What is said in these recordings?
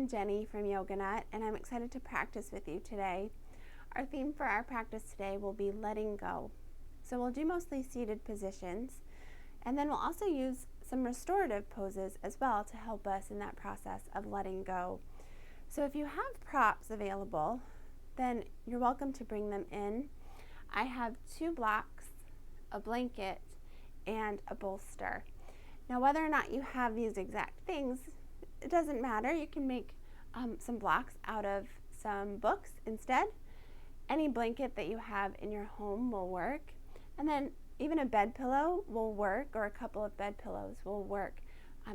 I'm Jenny from Yoga Nut, and I'm excited to practice with you today. Our theme for our practice today will be letting go. So we'll do mostly seated positions, and then we'll also use some restorative poses as well to help us in that process of letting go. So if you have props available, then you're welcome to bring them in. I have 2 blocks, a blanket, and a bolster. Now, whether or not you have these exact things, it doesn't matter. You can make some blocks out of some books instead. Any blanket that you have in your home will work. And then even a bed pillow will work, or a couple of bed pillows will work.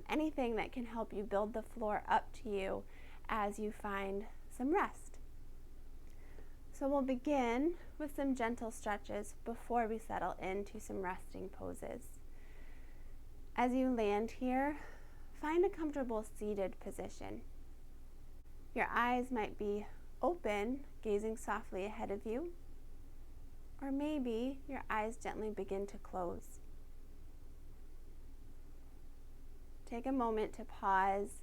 Anything that can help you build the floor up to you as you find some rest. So we'll begin with some gentle stretches before we settle into some resting poses. As you land here, find a comfortable seated position. Your eyes might be open, gazing softly ahead of you, or maybe your eyes gently begin to close. Take a moment to pause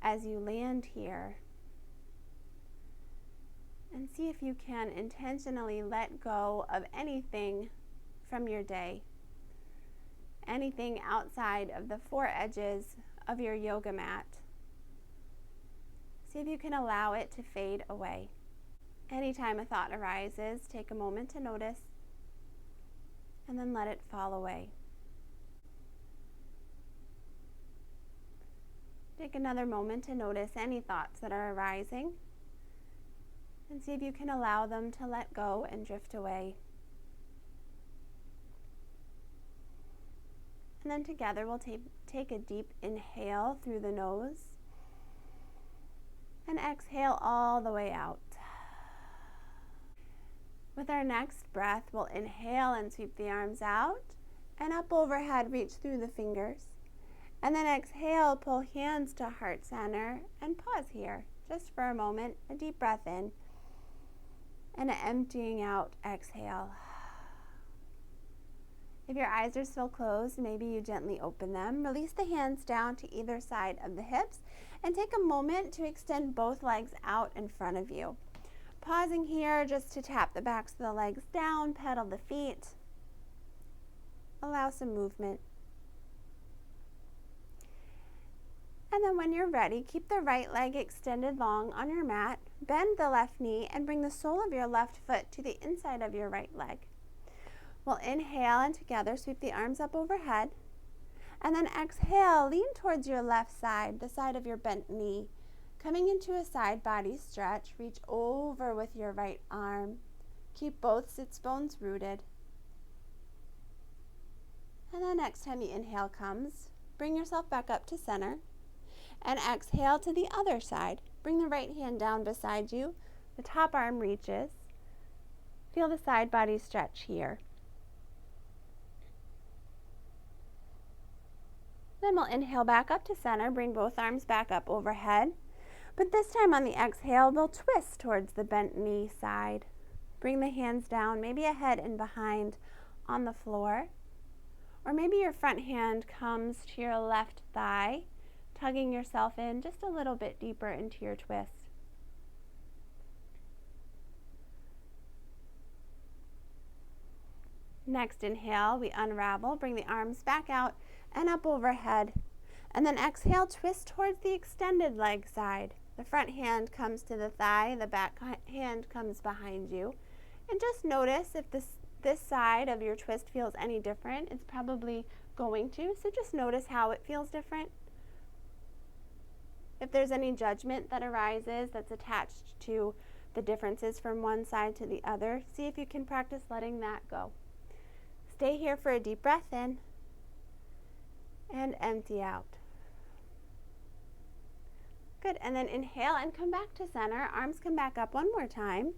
as you land here and see if you can intentionally let go of anything from your day. Anything outside of the 4 edges of your yoga mat. See if you can allow it to fade away. Anytime a thought arises, take a moment to notice and then let it fall away. Take another moment to notice any thoughts that are arising and see if you can allow them to let go and drift away. And then together we'll take a deep inhale through the nose and exhale all the way out. With our next breath, we'll inhale and sweep the arms out and up overhead, reach through the fingers. And then exhale, pull hands to heart center and pause here just for a moment, a deep breath in and an emptying out exhale. If your eyes are still closed, maybe you gently open them. Release the hands down to either side of the hips and take a moment to extend both legs out in front of you. Pausing here just to tap the backs of the legs down, pedal the feet. Allow some movement. And then when you're ready, keep the right leg extended long on your mat, bend the left knee, and bring the sole of your left foot to the inside of your right leg. We'll inhale and together sweep the arms up overhead. And then exhale, lean towards your left side, the side of your bent knee. Coming into a side body stretch, reach over with your right arm. Keep both sits bones rooted. And then next time the inhale comes, bring yourself back up to center. And exhale to the other side. Bring the right hand down beside you. The top arm reaches. Feel the side body stretch here. Then we'll inhale back up to center, bring both arms back up overhead. But this time on the exhale, we'll twist towards the bent knee side. Bring the hands down, maybe ahead and behind on the floor. Or maybe your front hand comes to your left thigh, tugging yourself in just a little bit deeper into your twist. Next inhale, we unravel, bring the arms back out and up overhead. And then exhale, twist towards the extended leg side. The front hand comes to the thigh, the back hand comes behind you. And just notice if this side of your twist feels any different. It's probably going to, so just notice how it feels different. If there's any judgment that arises that's attached to the differences from one side to the other, see if you can practice letting that go. Stay here for a deep breath in and empty out. Good, and then inhale and come back to center. Arms come back up one more time.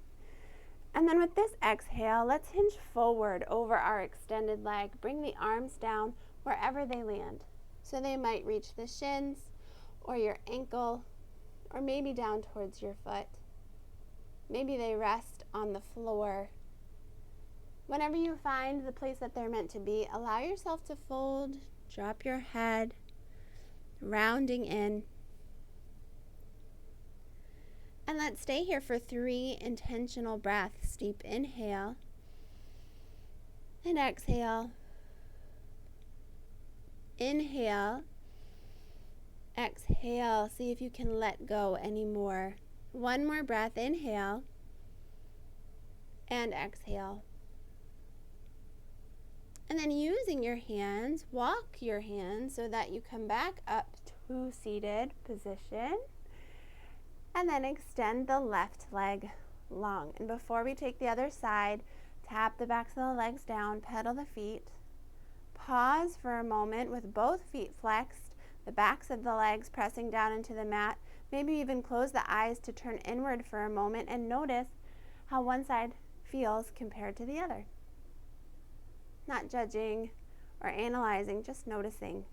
And then with this exhale, let's hinge forward over our extended leg. Bring the arms down wherever they land. So they might reach the shins or your ankle, or maybe down towards your foot. Maybe they rest on the floor. Whenever you find the place that they're meant to be, allow yourself to fold, drop your head, rounding in. And let's stay here for 3 intentional breaths. Deep inhale and exhale. Inhale, exhale. See if you can let go anymore. 1 more breath. Inhale and exhale. And then using your hands, walk your hands so that you come back up to seated position. And then extend the left leg long. And before we take the other side, tap the backs of the legs down, pedal the feet. Pause for a moment with both feet flexed, the backs of the legs pressing down into the mat. Maybe even close the eyes to turn inward for a moment and notice how one side feels compared to the other. Not judging or analyzing, just noticing.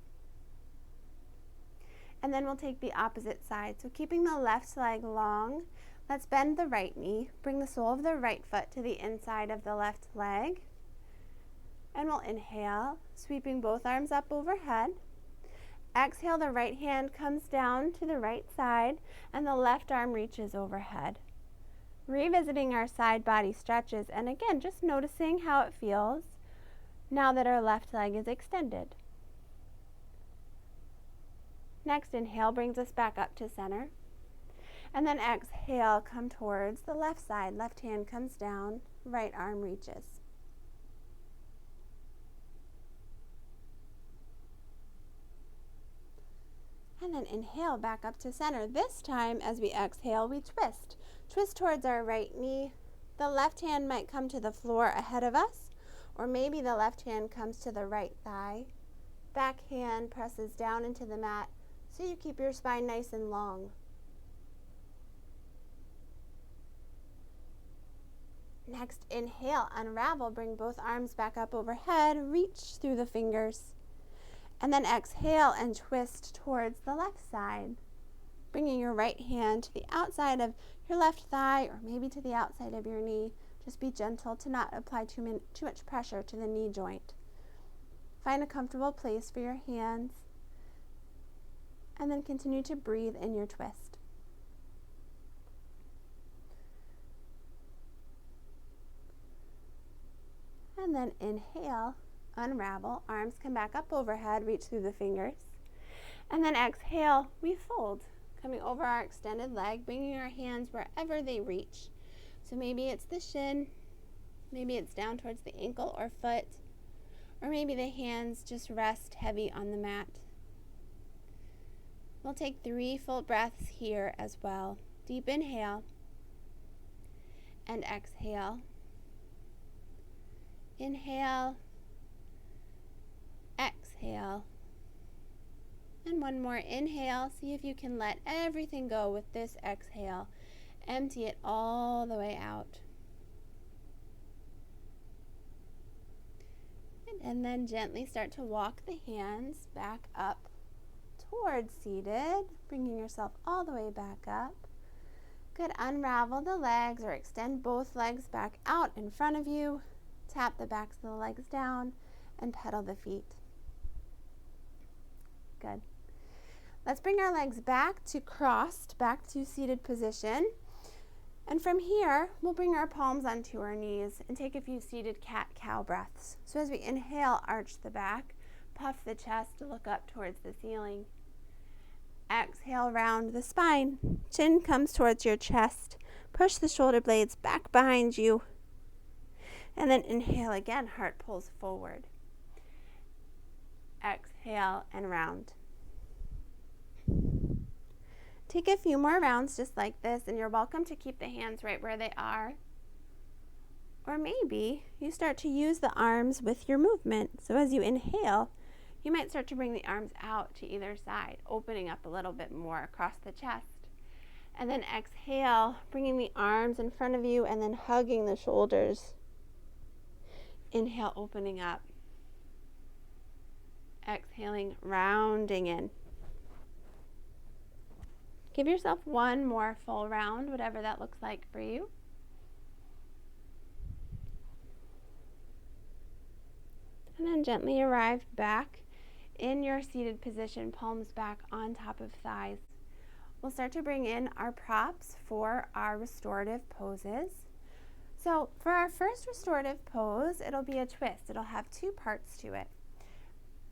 And then we'll take the opposite side. So keeping the left leg long, let's bend the right knee. Bring the sole of the right foot to the inside of the left leg. And we'll inhale, sweeping both arms up overhead. Exhale, the right hand comes down to the right side and the left arm reaches overhead. Revisiting our side body stretches, and again, just noticing how it feels now that our left leg is extended. Next inhale brings us back up to center. And then exhale, come towards the left side. Left hand comes down, right arm reaches. And then inhale back up to center. This time, as we exhale, we twist. Twist towards our right knee. The left hand might come to the floor ahead of us, or maybe the left hand comes to the right thigh. Back hand presses down into the mat so you keep your spine nice and long. Next, inhale, unravel, bring both arms back up overhead, reach through the fingers. And then exhale and twist towards the left side, bringing your right hand to the outside of your left thigh or maybe to the outside of your knee. Just be gentle to not apply too much pressure to the knee joint. Find a comfortable place for your hands and then continue to breathe in your twist. And then inhale, unravel, arms come back up overhead, reach through the fingers. And then exhale, we fold, coming over our extended leg, bringing our hands wherever they reach. So maybe it's the shin, maybe it's down towards the ankle or foot, or maybe the hands just rest heavy on the mat. We'll take 3 full breaths here as well. Deep inhale and exhale. Inhale, exhale, and one more inhale. See if you can let everything go with this exhale. Empty it all the way out. And then gently start to walk the hands back up towards seated, bringing yourself all the way back up. Good, unravel the legs or extend both legs back out in front of you. Tap the backs of the legs down and pedal the feet. Good. Let's bring our legs back to crossed, back to seated position. And from here, we'll bring our palms onto our knees and take a few seated cat-cow breaths. So as we inhale, arch the back, puff the chest to look up towards the ceiling. Exhale, round the spine. Chin comes towards your chest. Push the shoulder blades back behind you. And then inhale again, heart pulls forward. Exhale and round. Take a few more rounds just like this, and you're welcome to keep the hands right where they are. Or maybe you start to use the arms with your movement. So as you inhale, you might start to bring the arms out to either side, opening up a little bit more across the chest. And then exhale, bringing the arms in front of you and then hugging the shoulders. Inhale, opening up. Exhaling, rounding in. Give yourself one more full round, whatever that looks like for you. And then gently arrive back in your seated position, palms back on top of thighs. we'll start to bring in our props for our restorative poses. So for our first restorative pose, it'll be a twist. It'll have two parts to it.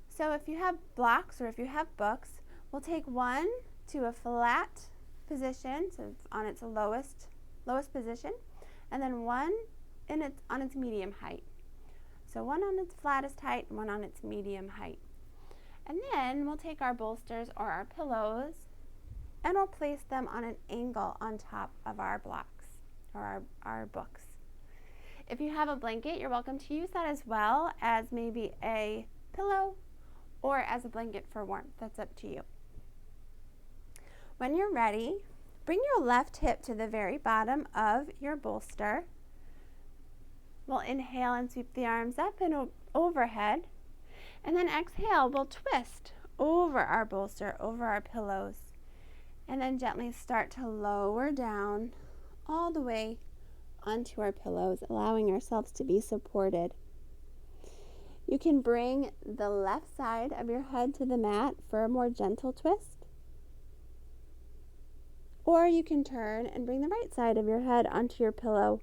So if you have blocks or if you have books, we'll take one to a flat position, so on its lowest position, and then one on its medium height. So one on its flattest height and one on its medium height. And then we'll take our bolsters or our pillows and we'll place them on an angle on top of our blocks or our books. If you have a blanket, you're welcome to use that as well as maybe a pillow or as a blanket for warmth. That's up to you. When you're ready, bring your left hip to the very bottom of your bolster. We'll inhale and sweep the arms up and overhead. And then exhale, we'll twist over our bolster, over our pillows. And then gently start to lower down all the way onto our pillows, allowing ourselves to be supported. You can bring the left side of your head to the mat for a more gentle twist. Or you can turn and bring the right side of your head onto your pillow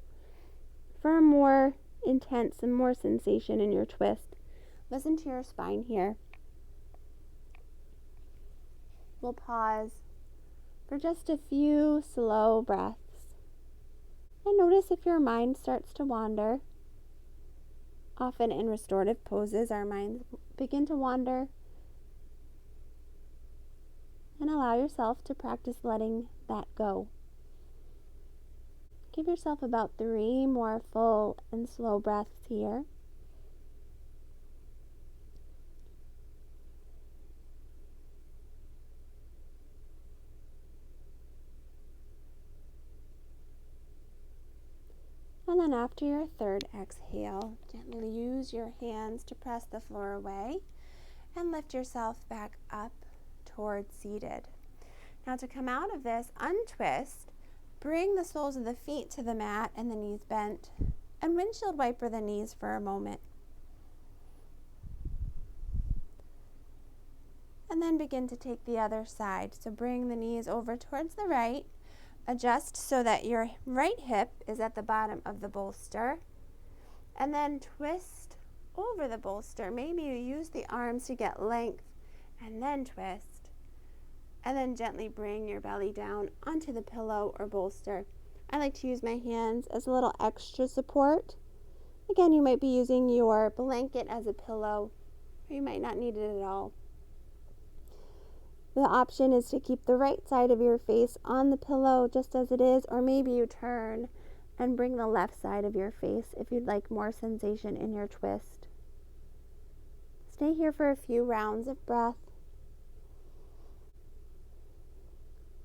for a more intense and more sensation in your twist. Listen to your spine here. We'll pause for just a few slow breaths. And notice if your mind starts to wander. Often in restorative poses, our minds begin to wander. And allow yourself to practice letting that go. Give yourself about 3 more full and slow breaths here. And then after your third exhale, gently use your hands to press the floor away and lift yourself back up towards seated. Now to come out of this, untwist, bring the soles of the feet to the mat and the knees bent, and windshield wiper the knees for a moment. And then begin to take the other side. So bring the knees over towards the right. Adjust so that your right hip is at the bottom of the bolster. And then twist over the bolster. Maybe you use the arms to get length and then twist. And then gently bring your belly down onto the pillow or bolster. I like to use my hands as a little extra support. Again, you might be using your blanket as a pillow, or you might not need it at all. The option is to keep the right side of your face on the pillow just as it is, or maybe you turn and bring the left side of your face if you'd like more sensation in your twist. Stay here for a few rounds of breath.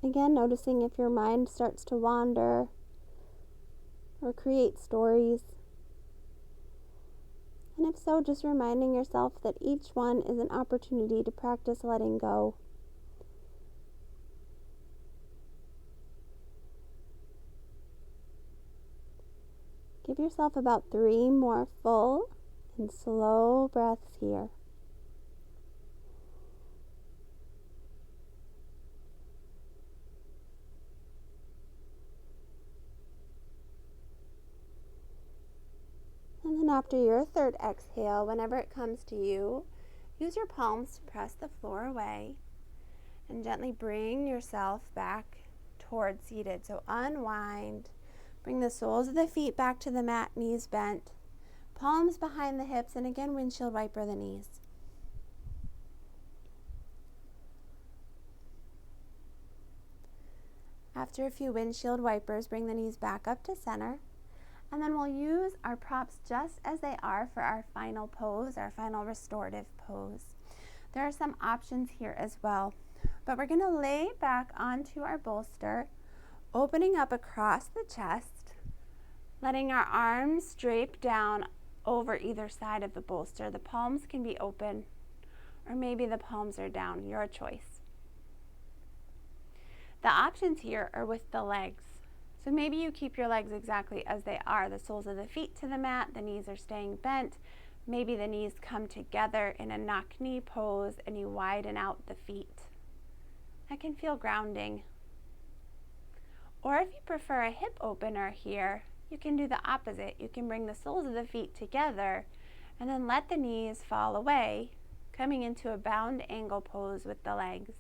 Again, noticing if your mind starts to wander or create stories. And if so, just reminding yourself that each one is an opportunity to practice letting go. Give yourself about 3 more full and slow breaths here. And then after your third exhale, whenever it comes to you, use your palms to press the floor away and gently bring yourself back towards seated. So unwind. Bring the soles of the feet back to the mat, knees bent, palms behind the hips, and again, windshield wiper the knees. After a few windshield wipers, bring the knees back up to center, and then we'll use our props just as they are for our final pose, our final restorative pose. There are some options here as well, but we're going to lay back onto our bolster, opening up across the chest, letting our arms drape down over either side of the bolster. The palms can be open, or maybe the palms are down, your choice. The options here are with the legs. So maybe you keep your legs exactly as they are, the soles of the feet to the mat, the knees are staying bent. Maybe the knees come together in a knock knee pose and you widen out the feet. That can feel grounding. Or if you prefer a hip opener here, you can do the opposite. You can bring the soles of the feet together and then let the knees fall away, coming into a bound angle pose with the legs.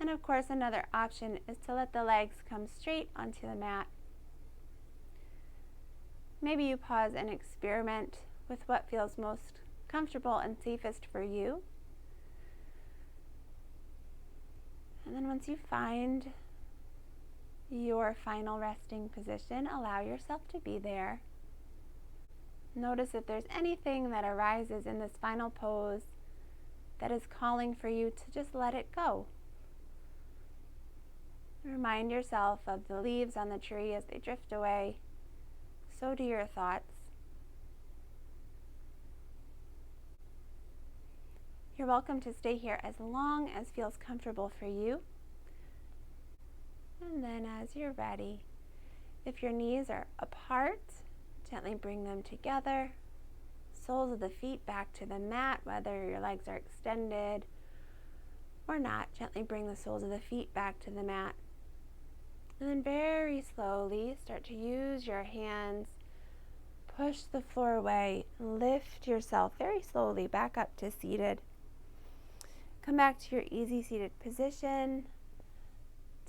And of course, another option is to let the legs come straight onto the mat. Maybe you pause and experiment with what feels most comfortable and safest for you. And then once you find your final resting position, allow yourself to be there. Notice if there's anything that arises in this final pose that is calling for you to just let it go. Remind yourself of the leaves on the tree as they drift away. So do your thoughts. You're welcome to stay here as long as feels comfortable for you. And then as you're ready, if your knees are apart, gently bring them together. Soles of the feet back to the mat, whether your legs are extended or not. Gently bring the soles of the feet back to the mat. And then very slowly start to use your hands. Push the floor away. Lift yourself very slowly back up to seated. Come back to your easy seated position.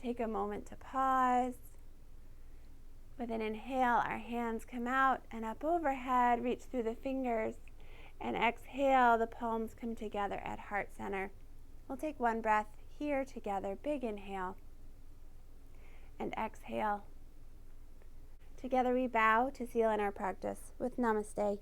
Take a moment to pause. With an inhale, our hands come out and up overhead, reach through the fingers, and exhale, the palms come together at heart center. We'll take one breath here together. Big inhale and exhale. Together we bow to seal in our practice with Namaste.